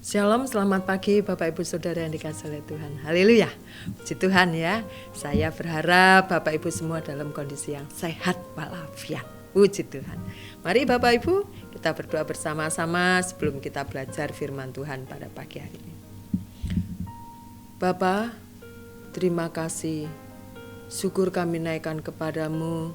Shalom, selamat pagi Bapak Ibu Saudara yang dikasihi oleh Tuhan. Haleluya. Puji Tuhan ya. Saya berharap Bapak Ibu semua dalam kondisi yang sehat walafiat. Puji Tuhan. Mari Bapak Ibu, kita berdoa bersama-sama sebelum kita belajar firman Tuhan pada pagi hari ini. Bapa, terima kasih. Syukur kami naikkan kepadamu.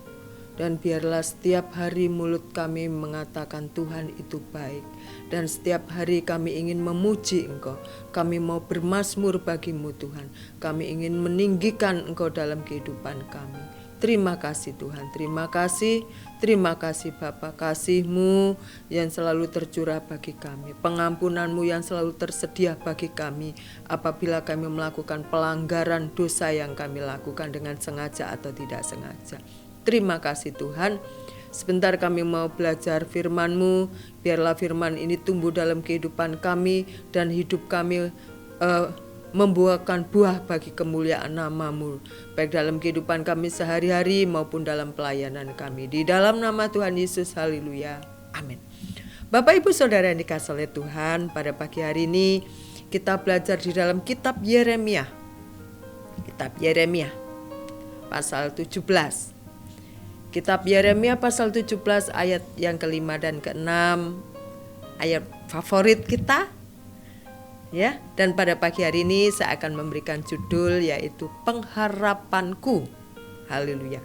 Dan biarlah setiap hari mulut kami mengatakan Tuhan itu baik. Dan setiap hari kami ingin memuji Engkau. Kami mau bermazmur bagimu Tuhan. Kami ingin meninggikan Engkau dalam kehidupan kami. Terima kasih Tuhan, terima kasih. Terima kasih Bapa, kasih-Mu yang selalu tercurah bagi kami. Pengampunan-Mu yang selalu tersedia bagi kami. Apabila kami melakukan pelanggaran dosa yang kami lakukan dengan sengaja atau tidak sengaja. Terima kasih Tuhan. Sebentar kami mau belajar firman-Mu. Biarlah firman ini tumbuh dalam kehidupan kami dan hidup kami membuahkan buah bagi kemuliaan nama-Mu. Baik dalam kehidupan kami sehari-hari maupun dalam pelayanan kami. Di dalam nama Tuhan Yesus, haleluya. Amin. Bapak Ibu Saudara yang dikasihi oleh Tuhan, pada pagi hari ini kita belajar di dalam kitab Yeremia. Kitab Yeremia pasal 17. Kitab Yeremia pasal 17 ayat yang ke-5 dan ke-6, ayat favorit kita. Ya, dan pada pagi hari ini saya akan memberikan judul yaitu pengharapanku. Haleluya.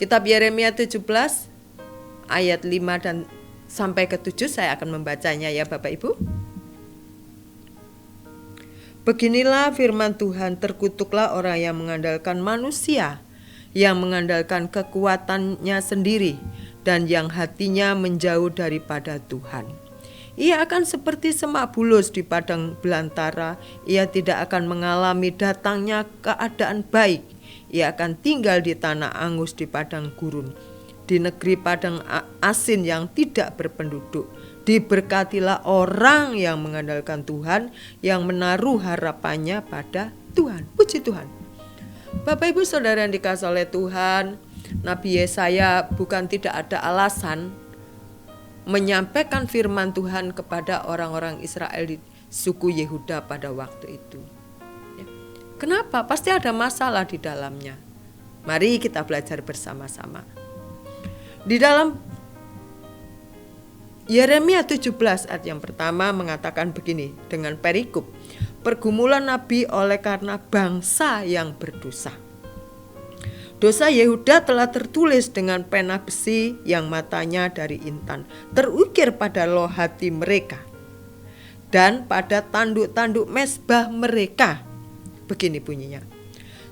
Kitab Yeremia 17 ayat 5 dan sampai ke 7 saya akan membacanya ya Bapak Ibu. Beginilah firman Tuhan, terkutuklah orang yang mengandalkan manusia, yang mengandalkan kekuatannya sendiri, dan yang hatinya menjauh daripada Tuhan. Ia akan seperti semak bulus di padang belantara. Ia tidak akan mengalami datangnya keadaan baik. Ia akan tinggal di tanah angus di padang gurun, di negeri padang asin yang tidak berpenduduk. Diberkatilah orang yang mengandalkan Tuhan, yang menaruh harapannya pada Tuhan. Puji Tuhan. Bapak Ibu Saudara yang dikasihi oleh Tuhan, Nabi Yesaya bukan tidak ada alasan menyampaikan firman Tuhan kepada orang-orang Israel di suku Yehuda pada waktu itu. Kenapa? Pasti ada masalah di dalamnya. Mari kita belajar bersama-sama. Di dalam Yeremia 17 ayat yang pertama mengatakan begini dengan perikop. Pergumulan Nabi oleh karena bangsa yang berdosa. Dosa Yehuda telah tertulis dengan pena besi yang matanya dari intan, terukir pada loh hati mereka dan pada tanduk-tanduk mezbah mereka. Begini bunyinya.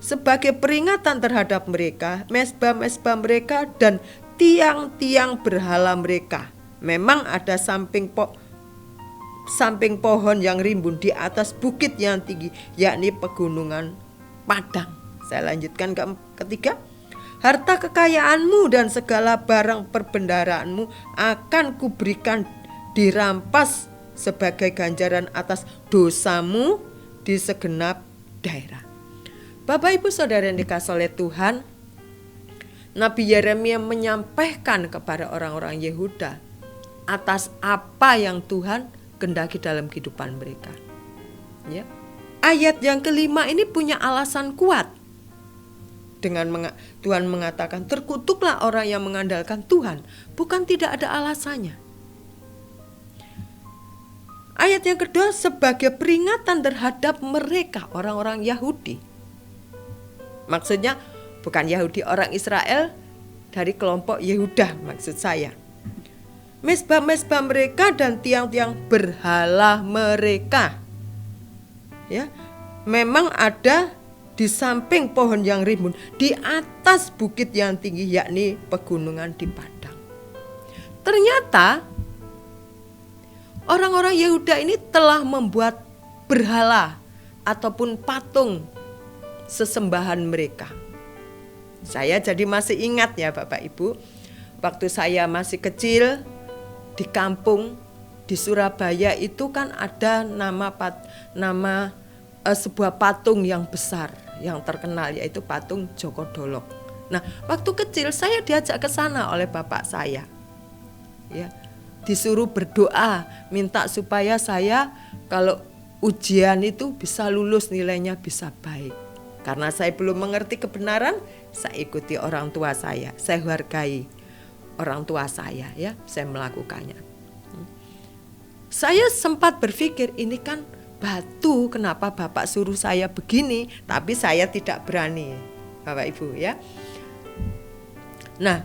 Sebagai peringatan terhadap mereka, mezbah-mezbah mereka dan tiang-tiang berhala mereka. Memang ada samping pohon yang rimbun di atas bukit yang tinggi, yakni pegunungan Padang. Saya lanjutkan ketiga. Harta kekayaanmu dan segala barang perbendaraanmu akan kuberikan dirampas sebagai ganjaran atas dosamu di segenap daerah. Bapak Ibu Saudara yang dikasihi oleh Tuhan, Nabi Yeremia menyampaikan kepada orang-orang Yehuda atas apa yang Tuhan kehendaki dalam kehidupan mereka. Ya. Ayat yang kelima ini punya alasan kuat. Dengan Tuhan mengatakan terkutuklah orang yang mengandalkan Tuhan, bukan tidak ada alasannya. Ayat yang kedua sebagai peringatan terhadap mereka orang-orang Yahudi. Maksudnya bukan Yahudi, orang Israel dari kelompok Yehuda maksud saya. Mezbah-mezbah mereka dan tiang-tiang berhala mereka. Ya, memang ada di samping pohon yang rimbun, di atas bukit yang tinggi, yakni pegunungan di padang. Ternyata orang-orang Yehuda ini telah membuat berhala ataupun patung sesembahan mereka. Saya jadi masih ingat ya Bapak Ibu, waktu saya masih kecil di kampung di Surabaya itu kan ada nama sebuah patung yang besar yang terkenal, yaitu patung Joko Dolok. Nah, waktu kecil saya diajak ke sana oleh bapak saya. Ya. disuruh berdoa, minta supaya saya kalau ujian itu bisa lulus, nilainya bisa baik. Karena saya belum mengerti kebenaran, saya ikuti orang tua saya hargai orang tua saya, ya, saya melakukannya. Saya sempat berpikir, ini kan batu, kenapa Bapak suruh saya begini, tapi saya tidak berani, Bapak Ibu, ya. Nah,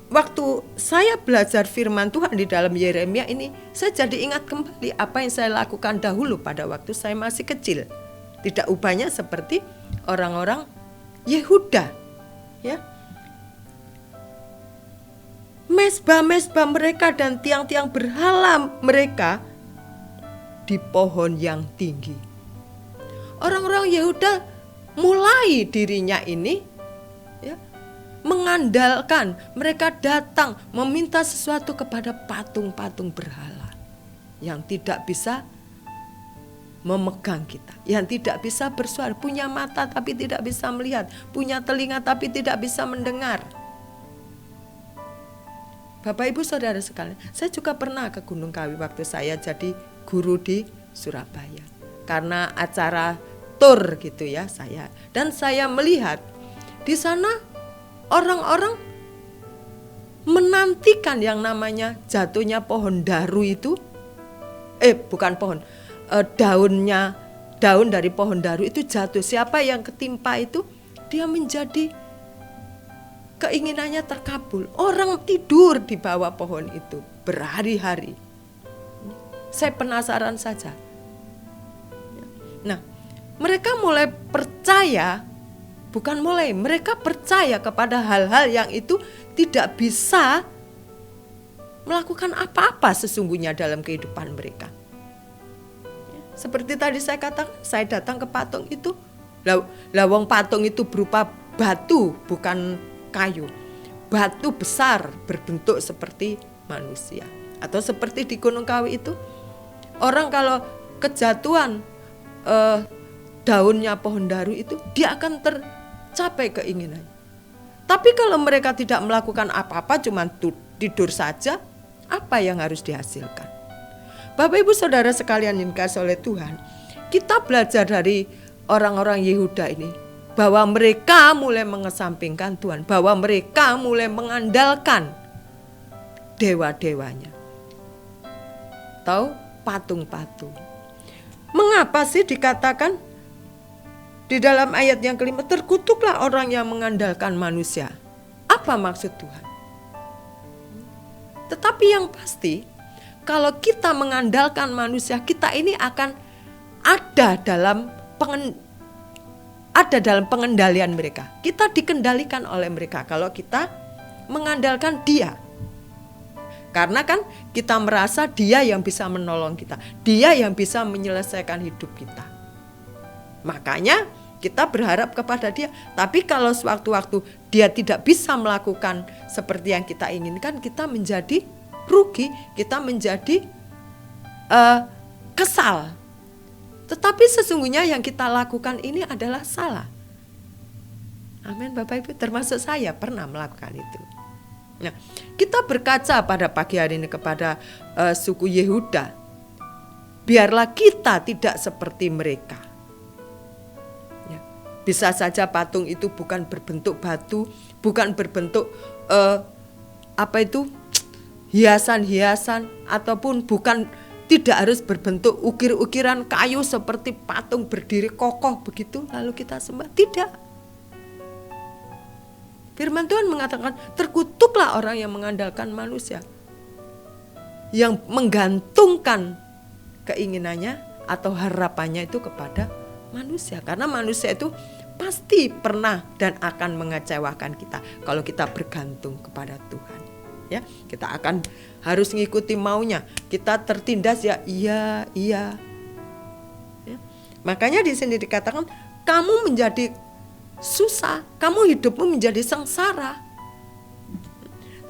waktu saya belajar firman Tuhan di dalam Yeremia ini, saya jadi ingat kembali apa yang saya lakukan dahulu pada waktu saya masih kecil. Tidak ubahnya seperti orang-orang Yehuda, ya. Mezbah-mezbah mereka dan tiang-tiang berhala mereka di pohon yang tinggi. Orang-orang Yehuda mulai dirinya ini, ya, mengandalkan, mereka datang meminta sesuatu kepada patung-patung berhala yang tidak bisa memegang kita, yang tidak bisa bersuara, punya mata tapi tidak bisa melihat, punya telinga tapi tidak bisa mendengar. Bapak Ibu Saudara sekalian, saya juga pernah ke Gunung Kawi waktu saya jadi guru di Surabaya. Karena acara tur gitu ya saya. Dan saya melihat di sana orang-orang menantikan yang namanya jatuhnya pohon daru itu. Bukan pohon, daun dari pohon daru itu jatuh. Siapa yang ketimpa itu, dia menjadi keinginannya terkabul. Orang tidur di bawah pohon itu berhari-hari. Saya penasaran saja. Nah, mereka mulai percaya, mereka percaya kepada hal-hal yang itu tidak bisa melakukan apa-apa sesungguhnya dalam kehidupan mereka. Seperti tadi saya katakan, saya datang ke patung itu, lawang patung itu berupa batu, bukan kayu, batu besar berbentuk seperti manusia. Atau seperti di Gunung Kawi itu, orang kalau kejatuhan daunnya pohon daru itu, dia akan tercapai keinginannya. Tapi kalau mereka tidak melakukan apa-apa, cuma tidur saja, apa yang harus dihasilkan? Bapak Ibu Saudara sekalian yang dikasihi oleh Tuhan, kita belajar dari orang-orang Yehuda ini, bahwa mereka mulai mengesampingkan Tuhan, bahwa mereka mulai mengandalkan dewa-dewanya atau patung-patung. Mengapa sih dikatakan di dalam ayat yang kelima, terkutuklah orang yang mengandalkan manusia? Apa maksud Tuhan? Tetapi yang pasti, kalau kita mengandalkan manusia, kita ini akan ada dalam pengendalian mereka. Kita dikendalikan oleh mereka kalau kita mengandalkan dia. Karena kan kita merasa dia yang bisa menolong kita, dia yang bisa menyelesaikan hidup kita. Makanya kita berharap kepada dia. Tapi kalau sewaktu-waktu dia tidak bisa melakukan seperti yang kita inginkan, kita menjadi rugi, kita menjadi kesal. Tetapi sesungguhnya yang kita lakukan ini adalah salah. Amin Bapak Ibu, termasuk saya pernah melakukan itu. Nah, kita berkaca pada pagi hari ini kepada suku Yehuda. Biarlah kita tidak seperti mereka. Ya, bisa saja patung itu bukan berbentuk batu, bukan berbentuk hiasan-hiasan, ataupun bukan, tidak harus berbentuk ukir-ukiran kayu seperti patung berdiri kokoh begitu lalu kita sembah. Tidak. Firman Tuhan mengatakan, terkutuklah orang yang mengandalkan manusia, yang menggantungkan keinginannya atau harapannya itu kepada manusia. Karena manusia itu pasti pernah dan akan mengecewakan kita kalau kita bergantung kepada Tuhan. Ya, kita akan harus mengikuti maunya. Kita tertindas ya, iya. Ya. Makanya di sini dikatakan, kamu menjadi susah, kamu hidupmu menjadi sengsara.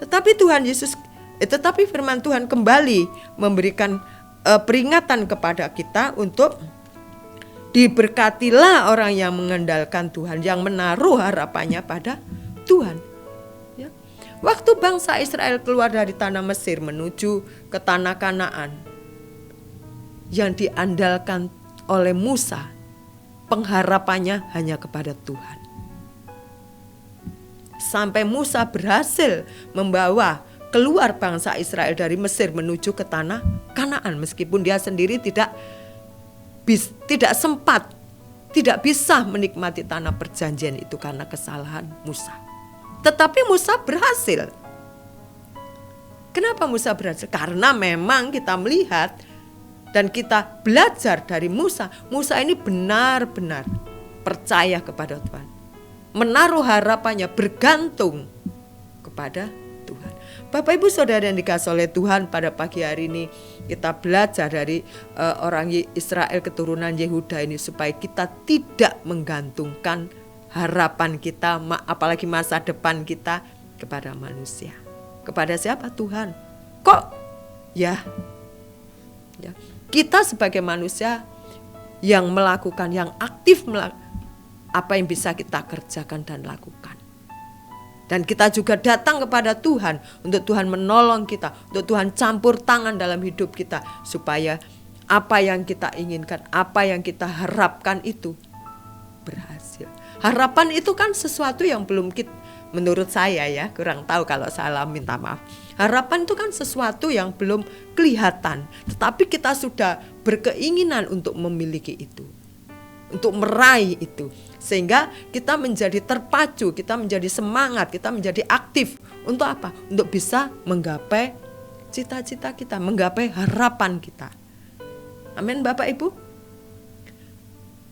Tetapi tetapi firman Tuhan kembali memberikan peringatan kepada kita untuk diberkatilah orang yang mengandalkan Tuhan, yang menaruh harapannya pada Tuhan. Ya. Waktu bangsa Israel keluar dari tanah Mesir menuju ke tanah Kanaan, yang diandalkan oleh Musa, pengharapannya hanya kepada Tuhan. Sampai Musa berhasil membawa keluar bangsa Israel dari Mesir menuju ke tanah Kanaan, meskipun dia sendiri tidak sempat, tidak bisa menikmati tanah perjanjian itu karena kesalahan Musa. Tetapi Musa berhasil. Kenapa Musa berhasil? Karena memang kita melihat dan kita belajar dari Musa. Musa ini benar-benar percaya kepada Tuhan, menaruh harapannya, bergantung kepada Tuhan. Bapak Ibu Saudara yang dikasihi oleh Tuhan, pada pagi hari ini kita belajar dari orang Israel keturunan Yehuda ini, supaya kita tidak menggantungkan harapan kita, apalagi masa depan kita, kepada manusia. Kepada siapa? Tuhan. Kok ya kita sebagai manusia yang melakukan, yang aktif apa yang bisa kita kerjakan dan lakukan. Dan kita juga datang kepada Tuhan untuk Tuhan menolong kita, untuk Tuhan campur tangan dalam hidup kita, supaya apa yang kita inginkan, apa yang kita harapkan itu berhasil. Harapan itu kan sesuatu yang belum menurut saya ya, kurang tahu, kalau salah minta maaf. Harapan itu kan sesuatu yang belum kelihatan, tetapi kita sudah berkeinginan untuk memiliki itu, untuk meraih itu, sehingga kita menjadi terpacu, kita menjadi semangat, kita menjadi aktif. Untuk apa? Untuk bisa menggapai cita-cita kita, menggapai harapan kita. Amin Bapak Ibu.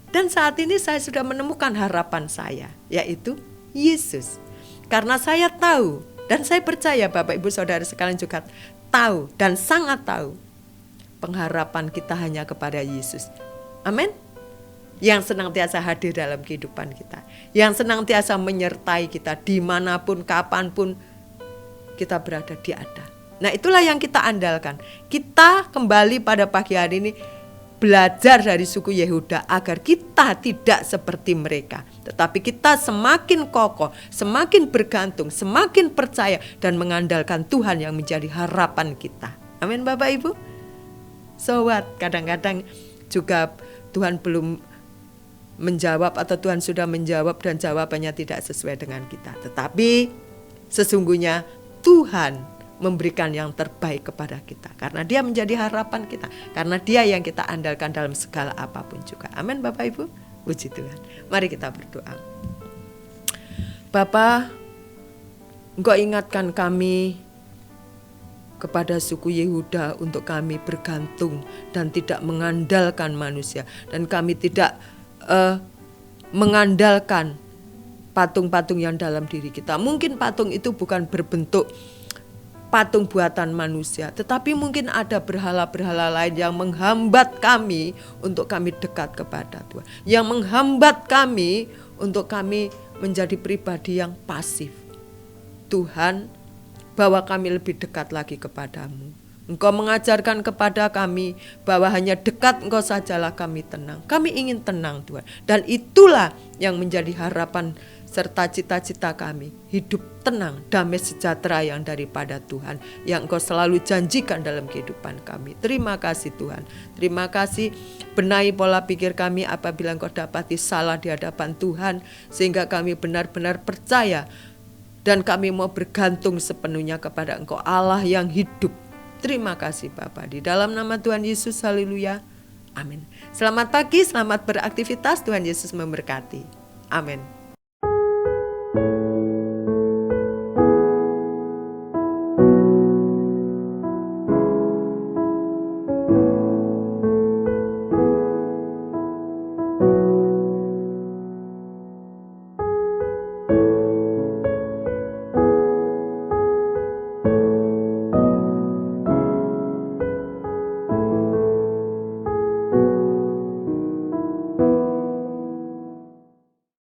Dan saat ini saya sudah menemukan harapan saya, yaitu Yesus. Karena saya tahu dan saya percaya Bapak Ibu Saudara sekalian juga tahu dan sangat tahu, pengharapan kita hanya kepada Yesus. Amin. Yang senantiasa hadir dalam kehidupan kita, yang senantiasa menyertai kita dimanapun, kapanpun kita berada, dia ada. Nah, itulah yang kita andalkan. Kita kembali pada pagi hari ini belajar dari suku Yehuda agar kita tidak seperti mereka, tetapi kita semakin kokoh, semakin bergantung, semakin percaya dan mengandalkan Tuhan yang menjadi harapan kita. Amin Bapak Ibu. Sobat, kadang-kadang juga Tuhan belum menjawab, atau Tuhan sudah menjawab dan jawabannya tidak sesuai dengan kita. Tetapi sesungguhnya Tuhan memberikan yang terbaik kepada kita, karena dia menjadi harapan kita, karena dia yang kita andalkan dalam segala apapun juga. Amin Bapak Ibu, puji Tuhan. Mari kita berdoa. Bapa, Engkau ingatkan kami kepada suku Yehuda untuk kami bergantung dan tidak mengandalkan manusia, dan kami tidak mengandalkan patung-patung yang dalam diri kita. Mungkin patung itu bukan berbentuk patung buatan manusia, tetapi mungkin ada berhala-berhala lain yang menghambat kami untuk kami dekat kepada Tuhan, yang menghambat kami untuk kami menjadi pribadi yang pasif. Tuhan, bawa kami lebih dekat lagi kepadamu. Engkau mengajarkan kepada kami bahwa hanya dekat Engkau sajalah kami tenang. Kami ingin tenang Tuhan, dan itulah yang menjadi harapan serta cita-cita kami, hidup tenang, damai sejahtera yang daripada Tuhan, yang Engkau selalu janjikan dalam kehidupan kami. Terima kasih Tuhan. Terima kasih, benahi pola pikir kami apabila Engkau dapati salah di hadapan Tuhan, sehingga kami benar-benar percaya dan kami mau bergantung sepenuhnya kepada Engkau, Allah yang hidup. Terima kasih Bapa, di dalam nama Tuhan Yesus, haleluya, amin. Selamat pagi, selamat beraktivitas, Tuhan Yesus memberkati, amin.